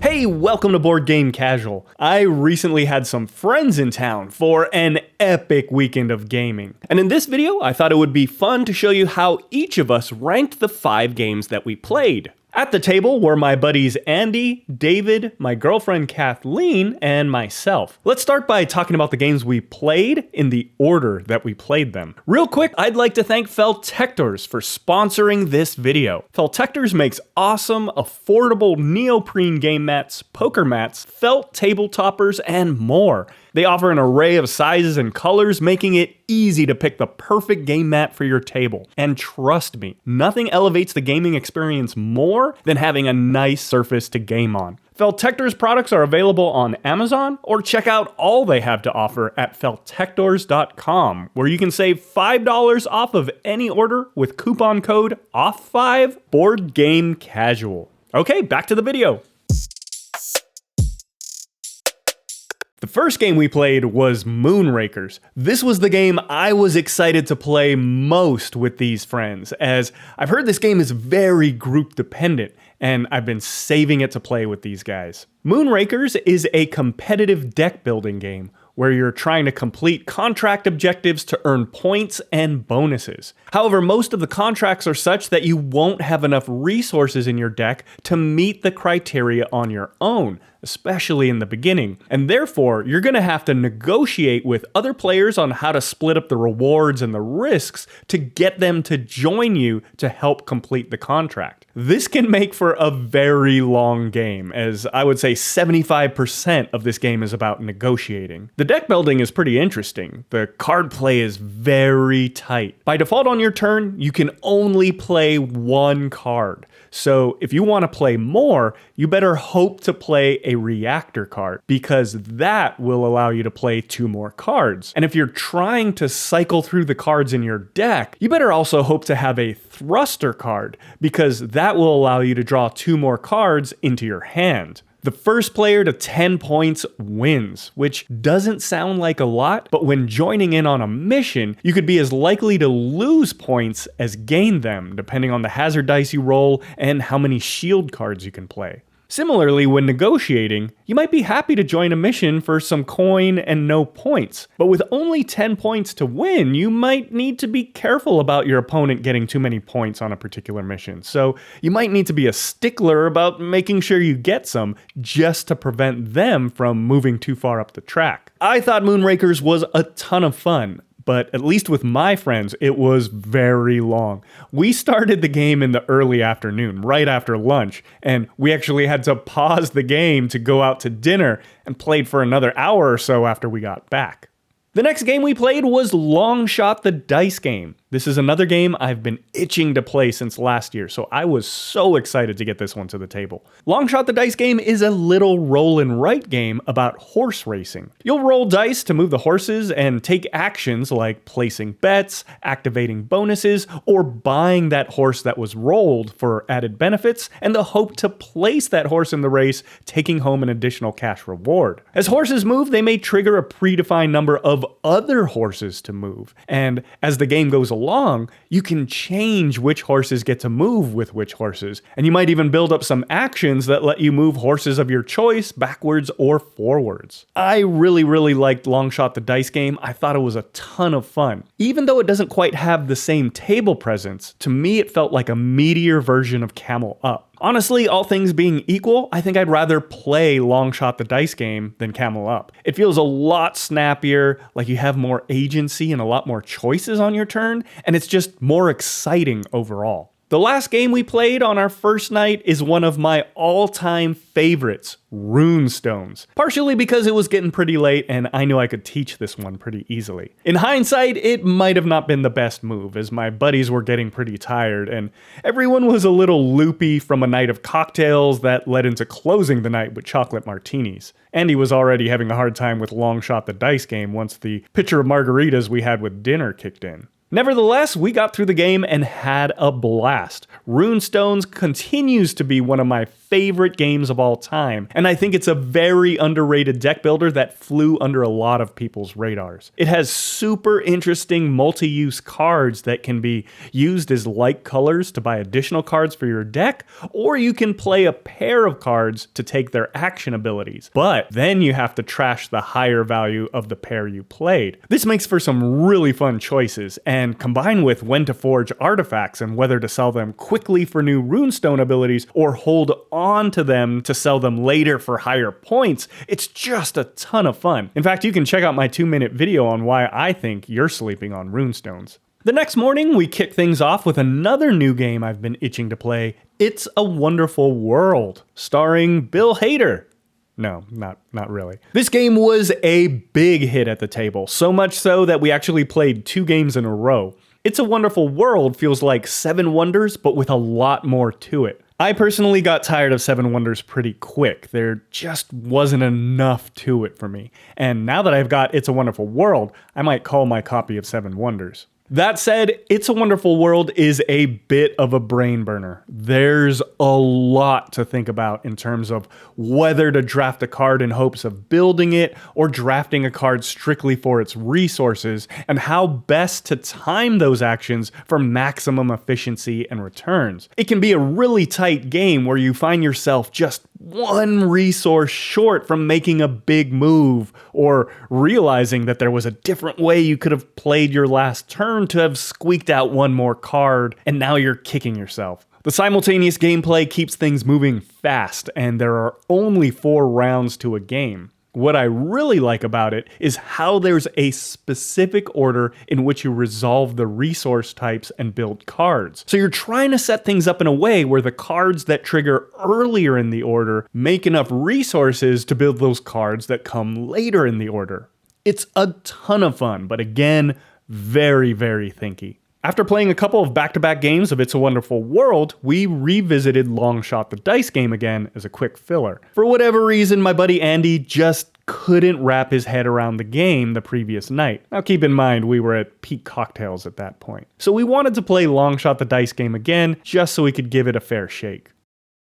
Hey, welcome to Board Game Casual. I recently had some friends in town for an epic weekend of gaming. And in this video, I thought it would be fun to show you how each of us ranked the 5 games that we played. At the table were my buddies Andy, David, my girlfriend Kathleen, and myself. Let's start by talking about the games we played in the order that we played them. Real quick, I'd like to thank FELTECTORS for sponsoring this video. FELTECTORS makes awesome, affordable neoprene game mats, poker mats, felt table toppers, and more. They offer an array of sizes and colors, making it easy to pick the perfect game mat for your table. And trust me, nothing elevates the gaming experience more than having a nice surface to game on. FELTECTORS products are available on Amazon, or check out all they have to offer at FELTECTORS.com, where you can save $5 off of any order with coupon code OFF5 BoardGameCasual. Okay, back to the video. The first game we played was Moonrakers. This was the game I was excited to play most with these friends, as I've heard this game is very group dependent, and I've been saving it to play with these guys. Moonrakers is a competitive deck building game where you're trying to complete contract objectives to earn points and bonuses. However, most of the contracts are such that you won't have enough resources in your deck to meet the criteria on your own, especially in the beginning. And therefore, you're gonna have to negotiate with other players on how to split up the rewards and the risks to get them to join you to help complete the contract. This can make for a very long game, as I would say 75% of this game is about negotiating. The deck building is pretty interesting. The card play is very tight. By default on your turn, you can only play one card. So if you want to play more, you better hope to play a reactor card, because that will allow you to play 2 more cards. And if you're trying to cycle through the cards in your deck, you better also hope to have a thruster card, because that will allow you to draw 2 more cards into your hand. The first player to 10 points wins, which doesn't sound like a lot, but when joining in on a mission, you could be as likely to lose points as gain them, depending on the hazard dice you roll and how many shield cards you can play. Similarly, when negotiating, you might be happy to join a mission for some coin and no points, but with only 10 points to win, you might need to be careful about your opponent getting too many points on a particular mission, so you might need to be a stickler about making sure you get some, just to prevent them from moving too far up the track. I thought Moonrakers was a ton of fun, but at least with my friends, it was very long. We started the game in the early afternoon, right after lunch, and we actually had to pause the game to go out to dinner and played for another hour or so after we got back. The next game we played was Long Shot the Dice Game. This is another game I've been itching to play since last year, so I was so excited to get this one to the table. Long Shot the Dice Game is a little roll and write game about horse racing. You'll roll dice to move the horses and take actions like placing bets, activating bonuses, or buying that horse that was rolled for added benefits, and the hope to place that horse in the race, taking home an additional cash reward. As horses move, they may trigger a predefined number of other horses to move, and as the game goes along, you can change which horses get to move with which horses, and you might even build up some actions that let you move horses of your choice backwards or forwards. I really liked Long Shot the Dice Game. I thought it was a ton of fun. Even though it doesn't quite have the same table presence, to me it felt like a meatier version of Camel Up. Honestly, all things being equal, I think I'd rather play Long Shot the Dice Game than Camel Up. It feels a lot snappier, like you have more agency and a lot more choices on your turn, and it's just more exciting overall. The last game we played on our first night is one of my all-time favorites, Rune Stones. Partially because it was getting pretty late and I knew I could teach this one pretty easily. In hindsight, it might have not been the best move, as my buddies were getting pretty tired and everyone was a little loopy from a night of cocktails that led into closing the night with chocolate martinis. Andy was already having a hard time with Long Shot the Dice Game once the pitcher of margaritas we had with dinner kicked in. Nevertheless, we got through the game and had a blast. Rune Stones continues to be one of my favorite games of all time, and I think it's a very underrated deck builder that flew under a lot of people's radars. It has super interesting multi-use cards that can be used as like colors to buy additional cards for your deck, or you can play a pair of cards to take their action abilities. But then you have to trash the higher value of the pair you played. This makes for some really fun choices, and combined with when to forge artifacts and whether to sell them quickly for new runestone abilities or hold on to them to sell them later for higher points, it's just a ton of fun. In fact, you can check out my 2-minute video on why I think you're sleeping on runestones. The next morning, we kick things off with another new game I've been itching to play, It's a Wonderful World, starring Bill Hader. No, not really. This game was a big hit at the table, so much so that we actually played 2 games in a row. It's a Wonderful World feels like 7 Wonders, but with a lot more to it. I personally got tired of 7 Wonders pretty quick. There just wasn't enough to it for me. And now that I've got It's a Wonderful World, I might call my copy of 7 Wonders. That said, It's a Wonderful World is a bit of a brain burner. There's a lot to think about in terms of whether to draft a card in hopes of building it or drafting a card strictly for its resources, and how best to time those actions for maximum efficiency and returns. It can be a really tight game where you find yourself just one resource short from making a big move, or realizing that there was a different way you could have played your last turn to have squeaked out one more card, and now you're kicking yourself. The simultaneous gameplay keeps things moving fast, and there are only 4 rounds to a game. What I really like about it is how there's a specific order in which you resolve the resource types and build cards. So you're trying to set things up in a way where the cards that trigger earlier in the order make enough resources to build those cards that come later in the order. It's a ton of fun, but again, very, very thinky. After playing a couple of back-to-back games of It's a Wonderful World, we revisited Long Shot the Dice game again as a quick filler. For whatever reason, my buddy Andy just couldn't wrap his head around the game the previous night. Now keep in mind, we were at peak cocktails at that point. So we wanted to play Long Shot the Dice game again, just so we could give it a fair shake.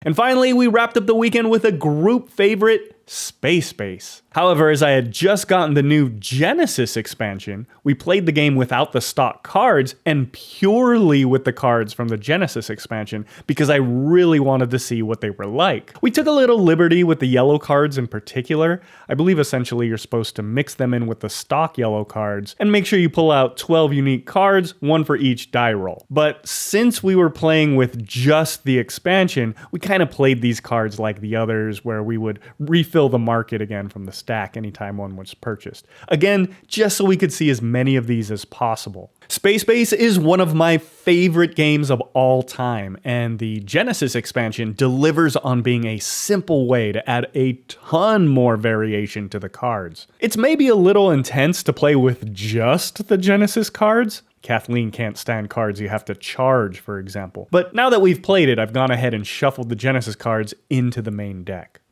And finally, we wrapped up the weekend with a group favorite, Space Base. However, as I had just gotten the new Genesis expansion, we played the game without the stock cards and purely with the cards from the Genesis expansion because I really wanted to see what they were like. We took a little liberty with the yellow cards in particular. I believe essentially you're supposed to mix them in with the stock yellow cards and make sure you pull out 12 unique cards, 1 for each die roll. But since we were playing with just the expansion, we kind of played these cards like the others, where we would refill the market again from the stack anytime one was purchased. Again, just so we could see as many of these as possible. Space Base is one of my favorite games of all time, and the Genesis expansion delivers on being a simple way to add a ton more variation to the cards. It's maybe a little intense to play with just the Genesis cards. Kathleen can't stand cards you have to charge, for example. But now that we've played it, I've gone ahead and shuffled the Genesis cards into the main deck.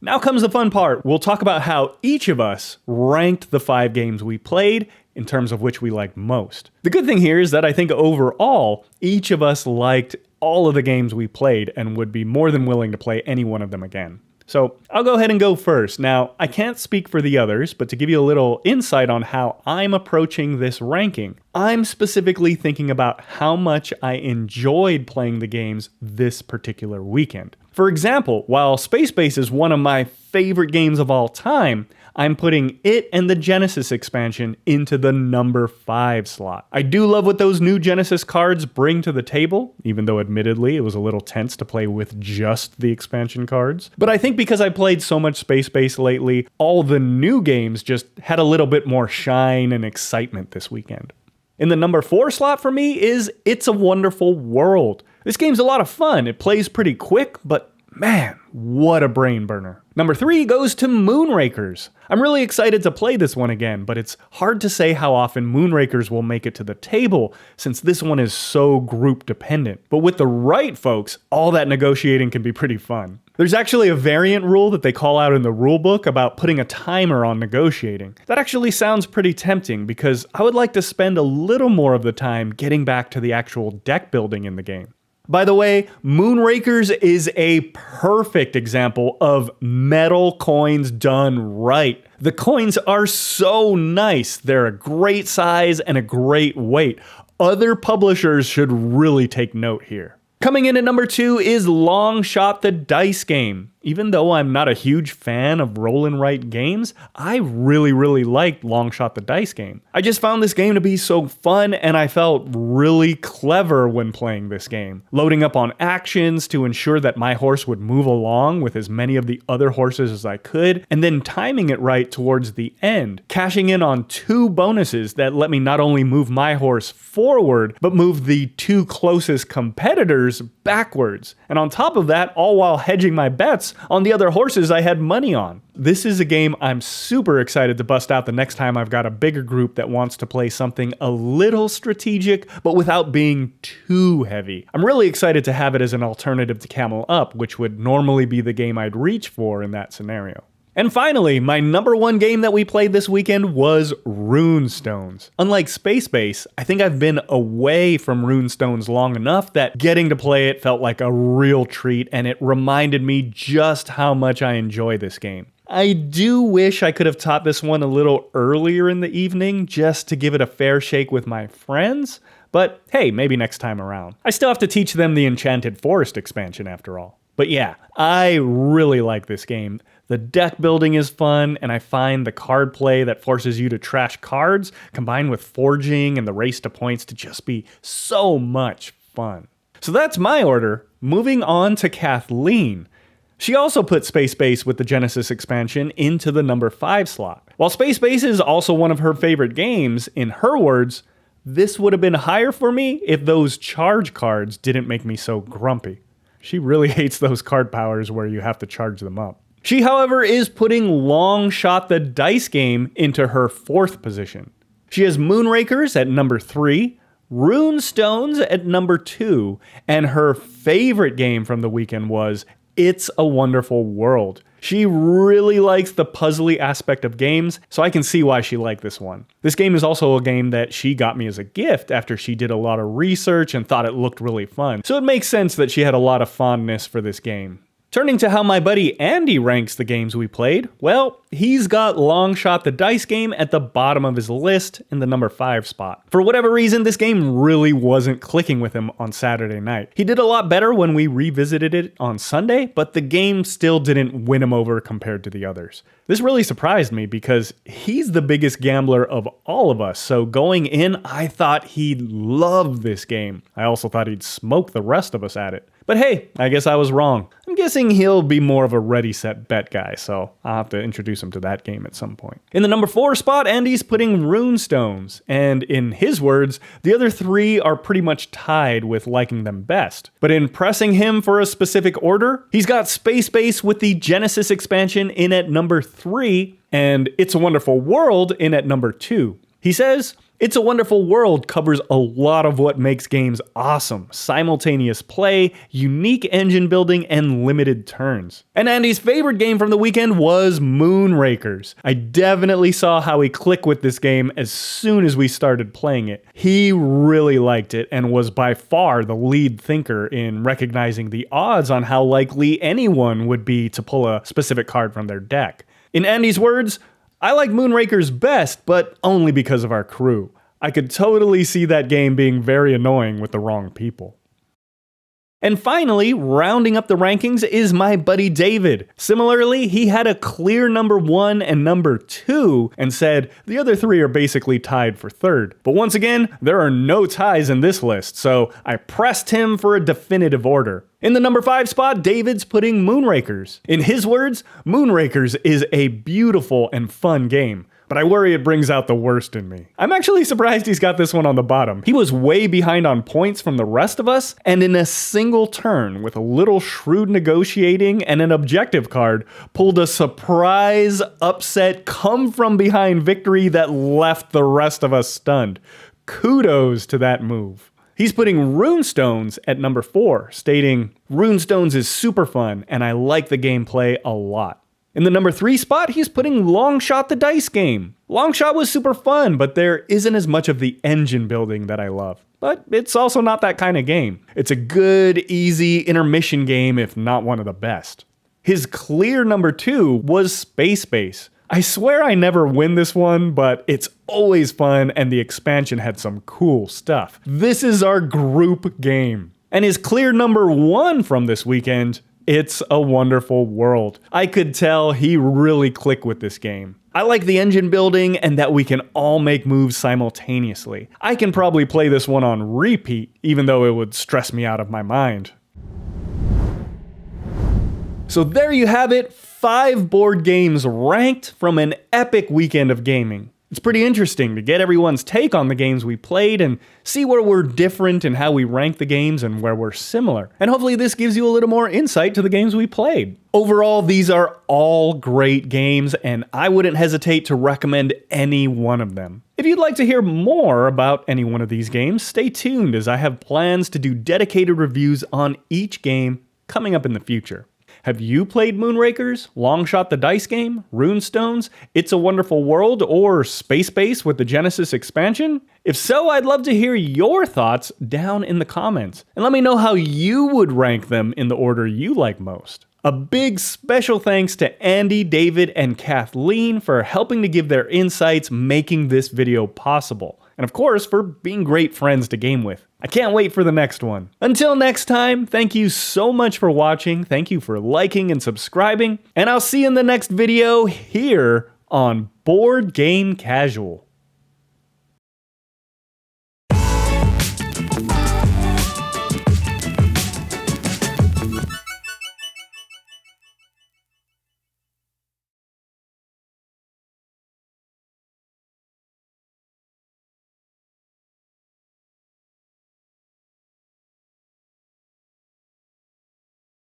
Now comes the fun part. We'll talk about how each of us ranked the 5 games we played in terms of which we liked most. The good thing here is that I think overall, each of us liked all of the games we played and would be more than willing to play any one of them again. So I'll go ahead and go first. Now, I can't speak for the others, but to give you a little insight on how I'm approaching this ranking, I'm specifically thinking about how much I enjoyed playing the games this particular weekend. For example, while Space Base is one of my favorite games of all time, I'm putting it and the Genesis expansion into the number 5 slot. I do love what those new Genesis cards bring to the table, even though admittedly it was a little tense to play with just the expansion cards. But I think because I played so much Space Base lately, all the new games just had a little bit more shine and excitement this weekend. In the number 4 slot for me is It's a Wonderful World. This game's a lot of fun. It plays pretty quick, but Man, what a brain burner. Number 3 goes to Moonrakers. I'm really excited to play this one again, but it's hard to say how often Moonrakers will make it to the table since this one is so group dependent. But with the right folks, all that negotiating can be pretty fun. There's actually a variant rule that they call out in the rulebook about putting a timer on negotiating. That actually sounds pretty tempting because I would like to spend a little more of the time getting back to the actual deck building in the game. By the way, Moonrakers is a perfect example of metal coins done right. The coins are so nice. They're a great size and a great weight. Other publishers should really take note here. Coming in at number 2 is Long Shot the Dice Game. Even though I'm not a huge fan of roll and write games, I really liked Long Shot the Dice Game. I just found this game to be so fun and I felt really clever when playing this game. Loading up on actions to ensure that my horse would move along with as many of the other horses as I could, and then timing it right towards the end. Cashing in on 2 bonuses that let me not only move my horse forward, but move the 2 closest competitors backwards. And on top of that, all while hedging my bets on the other horses I had money on. This is a game I'm super excited to bust out the next time I've got a bigger group that wants to play something a little strategic, but without being too heavy. I'm really excited to have it as an alternative to Camel Up, which would normally be the game I'd reach for in that scenario. And finally, my number 1 game that we played this weekend was Rune Stones. Unlike Space Base, I think I've been away from Rune Stones long enough that getting to play it felt like a real treat, and it reminded me just how much I enjoy this game. I do wish I could have taught this one a little earlier in the evening just to give it a fair shake with my friends, but hey, maybe next time around. I still have to teach them the Enchanted Forest expansion after all. But yeah, I really like this game. The deck building is fun, and I find the card play that forces you to trash cards, combined with forging and the race to points, to just be so much fun. So that's my order. Moving on to Kathleen. She also put Space Base with the Genesis expansion into the number 5 slot. While Space Base is also one of her favorite games, in her words, this would have been higher for me if those charge cards didn't make me so grumpy. She really hates those card powers where you have to charge them up. She, however, is putting Long Shot the Dice Game into her 4th position. She has Moonrakers at number 3, Rune Stones at number 2, and her favorite game from the weekend was It's a Wonderful World. She really likes the puzzly aspect of games, so I can see why she liked this one. This game is also a game that she got me as a gift after she did a lot of research and thought it looked really fun, so it makes sense that she had a lot of fondness for this game. Turning to how my buddy Andy ranks the games we played, well, he's got Long Shot the Dice Game at the bottom of his list in the number 5 spot. For whatever reason, this game really wasn't clicking with him on Saturday night. He did a lot better when we revisited it on Sunday, but the game still didn't win him over compared to the others. This really surprised me because he's the biggest gambler of all of us, so going in, I thought he'd love this game. I also thought he'd smoke the rest of us at it. But hey, I guess I was wrong. I'm guessing he'll be more of a ready, set, bet guy, so I'll have to introduce him to that game at some point. In the number 4 spot, Andy's putting Rune Stones, and in his words, the other 3 are pretty much tied with liking them best. But in pressing him for a specific order, he's got Space Base with the Genesis expansion in at number 3, and It's a Wonderful World in at number 2. He says, It's a Wonderful World covers a lot of what makes games awesome. Simultaneous play, unique engine building, and limited turns. And Andy's favorite game from the weekend was Moonrakers. I definitely saw how he clicked with this game as soon as we started playing it. He really liked it and was by far the lead thinker in recognizing the odds on how likely anyone would be to pull a specific card from their deck. In Andy's words, I like Moonrakers best, but only because of our crew. I could totally see that game being very annoying with the wrong people. And finally, rounding up the rankings is my buddy David. Similarly, he had a clear number 1 and number 2 and said the other 3 are basically tied for 3rd. But once again, there are no ties in this list, so I pressed him for a definitive order. In the number 5 spot, David's putting Moonrakers. In his words, Moonrakers is a beautiful and fun game. but I worry it brings out the worst in me. I'm actually surprised he's got this one on the bottom. He was way behind on points from the rest of us, and in a single turn, with a little shrewd negotiating and an objective card, pulled a surprise, upset, come-from-behind victory that left the rest of us stunned. Kudos to that move. He's putting Rune Stones at number 4, stating, "Rune Stones is super fun, and I like the gameplay a lot." In the number 3 spot, he's putting Long Shot the dice game. Long Shot was super fun, but there isn't as much of the engine building that I love. But it's also not that kind of game. It's a good, easy intermission game, if not one of the best. His clear number 2 was Space Base. I swear I never win this one, but it's always fun and the expansion had some cool stuff. This is our group game. And his clear number 1 from this weekend, It's a Wonderful World. I could tell he really clicked with this game. I like the engine building and that we can all make moves simultaneously. I can probably play this one on repeat, even though it would stress me out of my mind. So there you have it, 5 board games ranked from an epic weekend of gaming. It's pretty interesting to get everyone's take on the games we played and see where we're different and how we rank the games and where we're similar. And hopefully this gives you a little more insight to the games we played. Overall, these are all great games and I wouldn't hesitate to recommend any one of them. If you'd like to hear more about any one of these games, stay tuned as I have plans to do dedicated reviews on each game coming up in the future. Have you played Moonrakers, Long Shot the Dice Game, Rune Stones, It's a Wonderful World, or Space Base with the Genesis expansion? If so, I'd love to hear your thoughts down in the comments, and let me know how you would rank them in the order you like most. A big special thanks to Andy, David, and Kathleen for helping to give their insights making this video possible. And of course, for being great friends to game with. I can't wait for the next one. Until next time, thank you so much for watching, thank you for liking and subscribing, and I'll see you in the next video here on Board Game Casual.